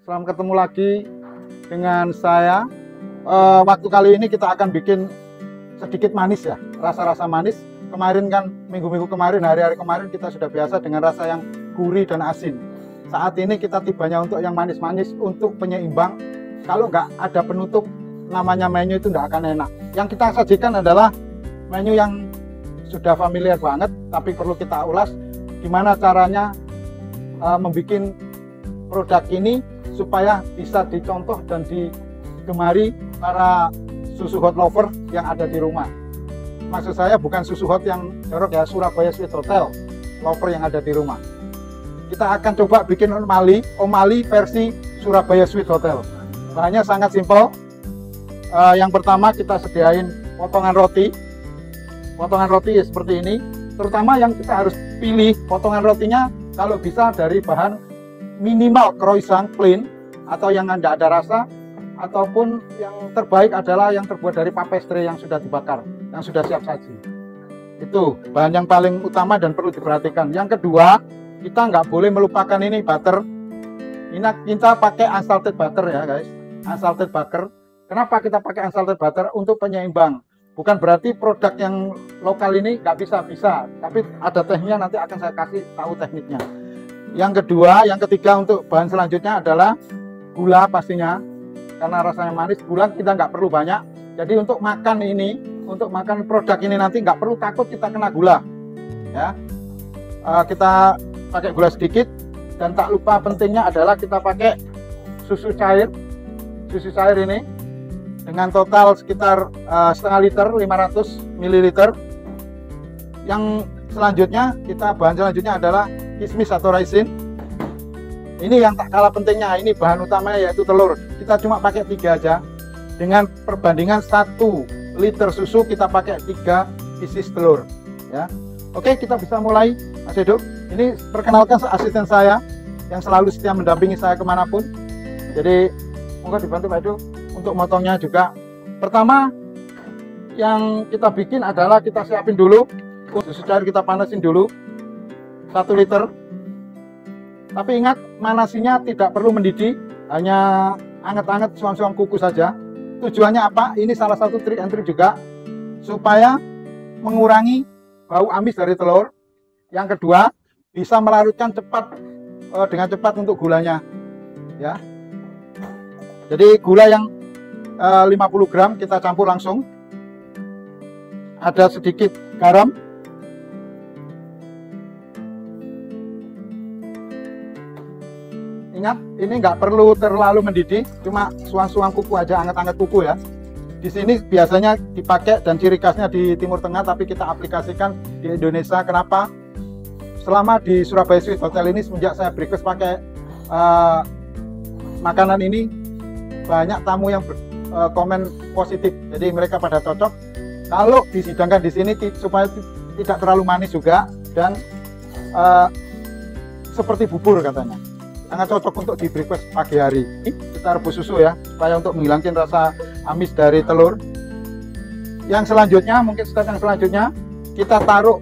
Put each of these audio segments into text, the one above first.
Selamat ketemu lagi dengan saya. Waktu kali ini kita akan bikin sedikit manis ya, rasa-rasa manis. Kemarin kan minggu-minggu kemarin, hari-hari kemarin kita sudah biasa dengan rasa yang gurih dan asin. Saat ini kita tibanya untuk yang manis-manis, untuk penyeimbang. Kalau nggak ada penutup, namanya menu itu nggak akan enak. Yang kita sajikan adalah menu yang sudah familiar banget, tapi perlu kita ulas gimana caranya membuat produk ini supaya bisa dicontoh dan digemari para susu hot lover yang ada di rumah. Maksud saya bukan susu hot yang jorok ya, Surabaya Sweet Hotel lover yang ada di rumah. Kita akan coba bikin Omali versi Surabaya Sweet Hotel. Bahannya sangat simpel. Yang pertama kita sediain potongan roti. Potongan roti ya seperti ini. Terutama yang kita harus pilih potongan rotinya kalau bisa dari bahan minimal croissant plain atau yang tidak ada rasa, ataupun yang terbaik adalah yang terbuat dari pastry yang sudah dibakar, yang sudah siap saji. Itu bahan yang paling utama dan perlu diperhatikan. Yang kedua, kita nggak boleh melupakan ini butter. Ini kita pakai unsalted butter ya guys, unsalted butter. Kenapa kita pakai unsalted butter? Untuk penyeimbang. Bukan berarti produk yang lokal ini nggak bisa, tapi ada tekniknya, nanti akan saya kasih tahu tekniknya. Yang kedua, yang ketiga untuk bahan selanjutnya adalah gula pastinya, karena rasanya manis, gula kita nggak perlu banyak. Jadi untuk makan ini, untuk makan produk ini nanti nggak perlu takut kita kena gula, ya. Kita pakai gula sedikit, dan tak lupa pentingnya adalah kita pakai susu cair ini. Dengan total sekitar setengah liter, 500 ml. Yang selanjutnya bahan selanjutnya adalah kismis atau raisin. Ini yang tak kalah pentingnya, ini bahan utamanya yaitu telur. Kita cuma pakai 3 aja. Dengan perbandingan 1 liter susu kita pakai 3 pieces telur, ya. Oke, kita bisa mulai, Mas Edo. Ini perkenalkan asisten saya yang selalu setia mendampingi saya kemanapun. Jadi moga dibantu Pak Edo untuk motongnya juga. Pertama yang kita bikin adalah kita siapin dulu susu cair, kita panasin dulu 1 liter. Tapi ingat, manasinya tidak perlu mendidih, hanya anget-anget suam-suam kuku saja. Tujuannya apa? Ini salah satu trik and trick juga supaya mengurangi bau amis dari telur. Yang kedua, bisa melarutkan dengan cepat untuk gulanya, ya. Jadi gula yang 50 gram kita campur langsung. Ada sedikit garam. Ingat, ini nggak perlu terlalu mendidih, cuma suam-suam kuku aja, anget-anget kuku ya. Di sini biasanya dipakai dan ciri khasnya di Timur Tengah, tapi kita aplikasikan di Indonesia. Kenapa? Selama di Surabaya Sweet Hotel ini, semenjak saya request pakai makanan ini, banyak tamu yang komen positif, jadi mereka pada cocok. Kalau disidangkan di sini supaya tidak terlalu manis juga, dan seperti bubur katanya, sangat cocok untuk di breakfast pagi hari. Kita rebus susu ya, supaya untuk menghilangkan rasa amis dari telur. Yang selanjutnya, mungkin step yang selanjutnya, kita taruh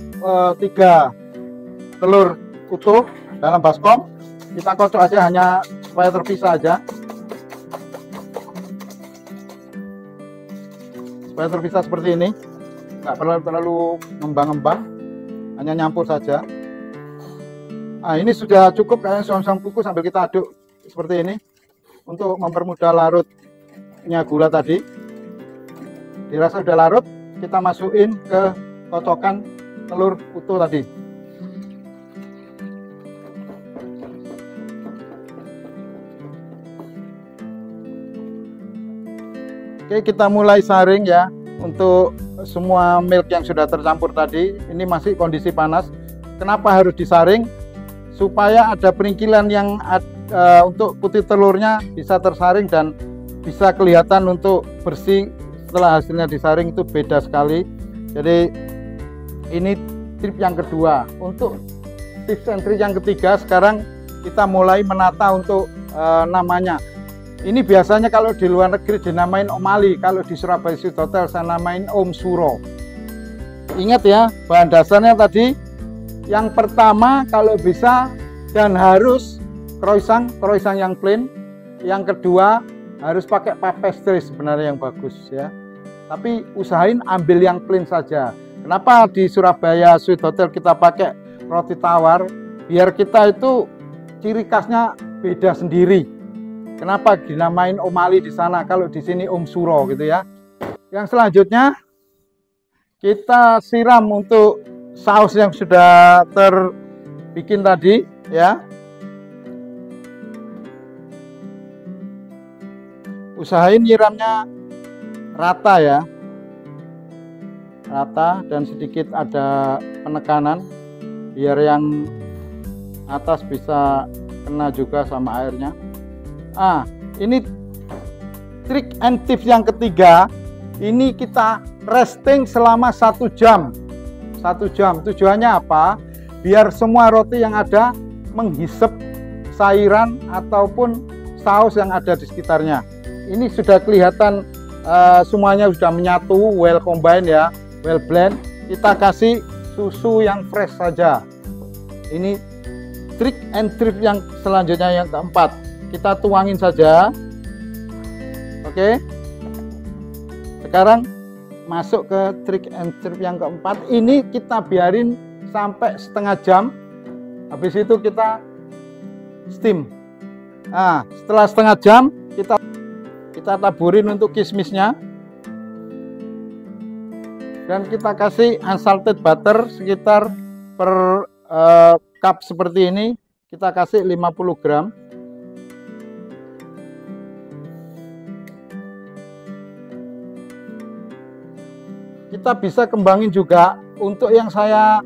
3 telur utuh dalam baskom. Kita kocok aja, hanya supaya terpisah aja. Supaya terpisah seperti ini, nggak perlu terlalu ngembang-ngembang, hanya nyampur saja. Nah, ini sudah cukup kayak suam-suam kuku, sambil kita aduk seperti ini untuk mempermudah larutnya gula tadi. Dirasa sudah larut, kita masukin ke kocokan telur utuh tadi. Oke, kita mulai saring ya. Untuk semua milk yang sudah tercampur tadi, ini masih kondisi panas. Kenapa harus disaring? Supaya ada peringkilan yang untuk putih telurnya bisa tersaring dan bisa kelihatan untuk bersih setelah hasilnya disaring, itu beda sekali. Jadi ini tip yang kedua. Untuk tips and trick yang ketiga, sekarang kita mulai menata untuk namanya. Ini biasanya kalau di luar negeri dinamain Omali, kalau di Surabaya Sweet Hotel saya namain Om Suro. Ingat ya, bahan dasarnya tadi yang pertama kalau bisa dan harus croissant yang plain. Yang kedua, harus pakai puff pastry sebenarnya yang bagus ya. Tapi usahain ambil yang plain saja. Kenapa di Surabaya Sweet Hotel kita pakai roti tawar? Biar kita itu ciri khasnya beda sendiri. Kenapa dinamain Om Ali di sana, kalau di sini Om Suro gitu ya. Yang selanjutnya kita siram untuk saus yang sudah terbikin tadi ya. Usahain nyiramnya rata ya, rata dan sedikit ada penekanan biar yang atas bisa kena juga sama airnya. Ini trik and tips yang ketiga, ini kita resting selama 1 jam. 1 jam tujuannya apa? Biar semua roti yang ada menghisap cairan ataupun saus yang ada di sekitarnya. Ini sudah kelihatan semuanya sudah menyatu, well combine ya, well blend. Kita kasih susu yang fresh saja. Ini trik and trip yang selanjutnya yang keempat. Kita tuangin saja. Oke. Sekarang masuk ke trik and trip yang keempat. Ini kita biarin sampai setengah jam. Habis itu kita steam. Nah, setelah setengah jam kita taburin untuk kismisnya dan kita kasih unsalted butter sekitar per cup seperti ini, kita kasih 50 gram. Kita bisa kembangin juga. Untuk yang saya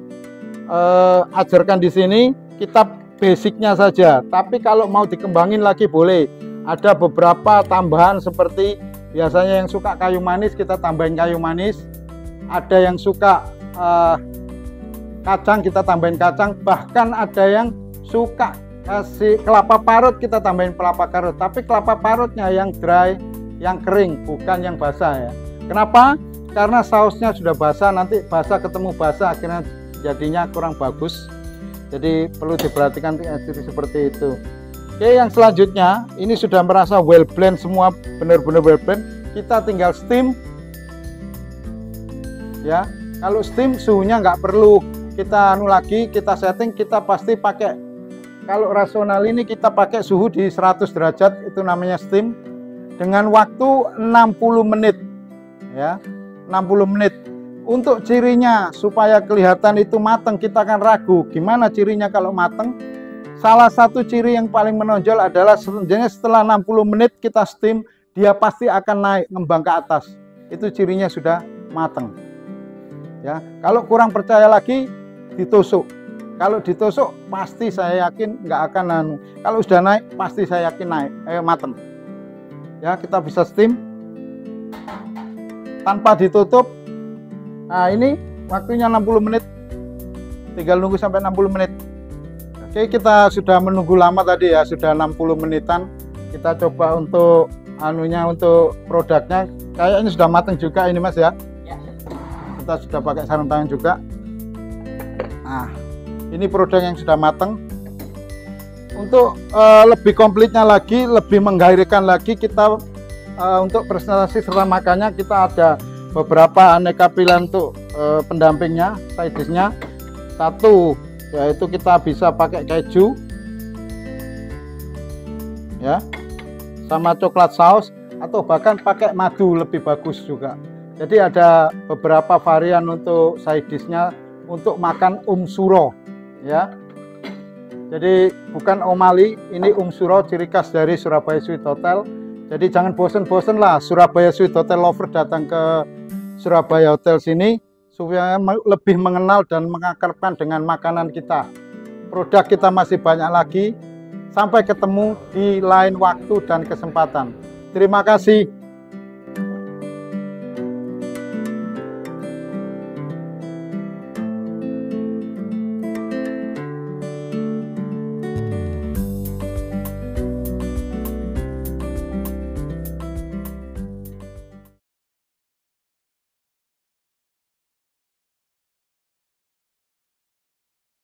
ajarkan di sini kita basicnya saja, tapi kalau mau dikembangin lagi boleh. Ada beberapa tambahan seperti biasanya yang suka kayu manis, kita tambahin kayu manis. Ada yang suka kacang, kita tambahin kacang. Bahkan ada yang suka kasih kelapa parut, kita tambahin kelapa parut. Tapi kelapa parutnya yang dry, yang kering, bukan yang basah ya. Kenapa? Karena sausnya sudah basah, nanti basah ketemu basah akhirnya jadinya kurang bagus. Jadi perlu diperhatikan seperti itu. Oke, yang selanjutnya ini sudah merasa well blend semua, benar-benar well blend. Kita tinggal steam ya. Kalau steam suhunya nggak perlu kita lagi, kita setting, kita pasti pakai, kalau rasional ini kita pakai suhu di 100 derajat, itu namanya steam, dengan waktu 60 menit ya, 60 menit. Untuk cirinya supaya kelihatan itu matang, kita akan ragu gimana cirinya kalau matang. Salah satu ciri yang paling menonjol adalah setelah 60 menit kita steam, dia pasti akan naik ngembang ke atas. Itu cirinya sudah matang. Ya, kalau kurang percaya lagi ditusuk. Kalau ditusuk pasti saya yakin nggak akan Kalau sudah naik pasti saya yakin naik, matang. Ya, kita bisa steam tanpa ditutup. Nah, ini waktunya 60 menit. Tinggal nunggu sampai 60 menit. Oke, kita sudah menunggu lama tadi ya, sudah 60 menitan. Kita coba untuk untuk produknya. Kayaknya sudah matang juga ini Mas ya. Kita sudah pakai sarung tangan juga. Nah, ini produk yang sudah matang. Untuk lebih komplitnya lagi, lebih menggairahkan lagi, kita untuk presentasi serta makannya kita ada beberapa aneka pilihan untuk pendampingnya, side dish-nya. Satu, yaitu kita bisa pakai keju ya, sama coklat saus, atau bahkan pakai madu lebih bagus juga. Jadi ada beberapa varian untuk side dish-nya untuk makan Suro ya. Jadi bukan Om Ali, ini Suro, ciri khas dari Surabaya Sweet Hotel. Jadi jangan bosen-bosen lah Surabaya Sweet Hotel lover datang ke Surabaya Hotel sini supaya lebih mengenal dan mengakrabkan dengan makanan kita. Produk kita masih banyak lagi. Sampai ketemu di lain waktu dan kesempatan. Terima kasih.